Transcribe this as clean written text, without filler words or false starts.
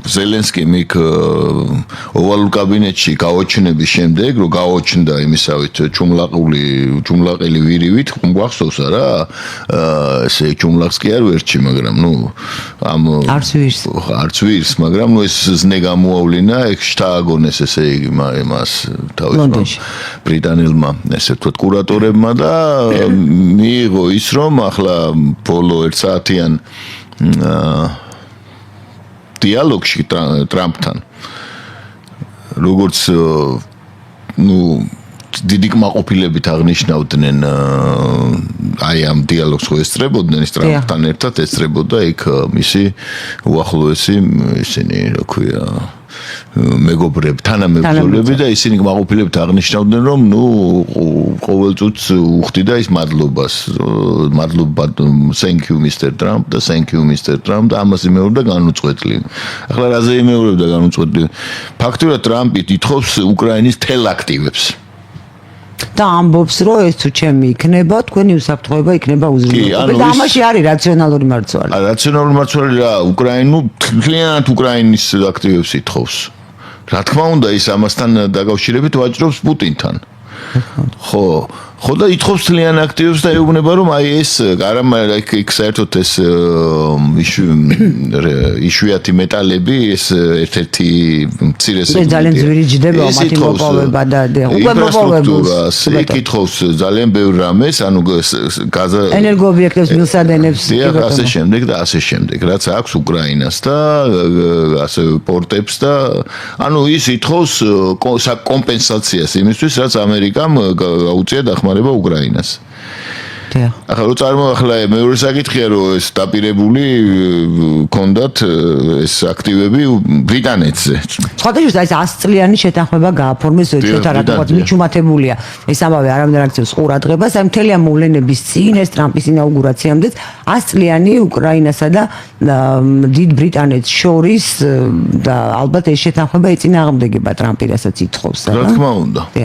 ზელენსკიმ იქ ოვალურ კაბინეტში გაოჩნების შემდეგ, რომ გაოჩნდა იმისავით ჩუმლაყილი ვირივით, გვახსოვს რა, ესე ჩუმლაყს კი არ ვერჩი, მაგრამ ამ არც ვირს, მაგრამ ეს ზნე გამოავლინა, ეგ შთააგონეს ესე იგი მას თავის ბრიტანელმა, ესე ვთქვათ, კურატორებმა და მიიღო ის, რომ ახლა ბოლო 1 საათიან დიალოგში ტრამპთან როგორც დიდი კმაყოფილებით აღნიშნავდნენ აი ამ დიალოგს ხო ესწრებოდნენ ის ტრამპთან ერთად ესწრებოდა იქ მისი უახლოესი ისინი რა ქვია მეგობრები თანამებრძოლები და ისინი კმაყოფილებით აღნიშნავდნენ რომ ყოველწუთს უხდიდა ის მადლობა thank you Mr. Trump და thank you Mr. Trump და ამას იმეორებდა განუწყვეტლივ. ახლა რაზე იმეორებდა განუწყვეტლივ? ფაქტობრივად ტრამპი ითხოვს უკრაინის თელ აქტივებს. და ამბობს რომ ეს თუ ჩემი იქნება თქვენი უსაფრთხოება იქნება უზრუნველყოფილი და ამაში არის რაციონალური მარცვალი. რაციონალური მარცვალი რა მთლიანად უკრაინის აქტივებს ითხოვს. რა თქმა უნდა ის ამასთან დაკავშირებით ვაჭრობს პუტინთან. ხო და ითხოვს მთლიან აქტივებს და ეუბნება რომ აი ეს იქ საერთოდ ეს იშვიათი მეტალები ეს ერთ-ერთი მცირე სეგმენტია. ძალიან ძვირი ჯდება მათი მოპოვება და უკვე მოპოვებულს. იქ ითხოვს ძალიან ბევრ რამეს, ანუ ენერგოობიექტებს მილსადენებს ასე შემდეგ და ასე შემდეგ, რაც აქვს უკრაინას და ასე პორტებს და ანუ ის ითხოვს კომპენსაციას იმისთვის, რაც ამერიკამ გაუწია დახმარება უკრაინას. ახლა რო წარმოახლა მეორე საკითხია რომ ეს დაპირებული კონდათ ეს აქტივები ბრიტანეთზე. სხვადასხვა ეს 100 წლიანი შეთანხმება გააფორმეს ზოგადად რატომაც მიჩუმათებულია. ეს ამავე არამდენ აქციებს ყურადღებას, აი მთელი ამ მოვლენების წინ ეს ტრამპის ინაუგურაციამდე 100 წლიანი უკრაინასა და დიდ ბრიტანეთს შორის და ალბათ ეს შეთანხმება ეწინააღმდეგება ტრამპი რასაც ითხოვს. რა თქმა უნდა.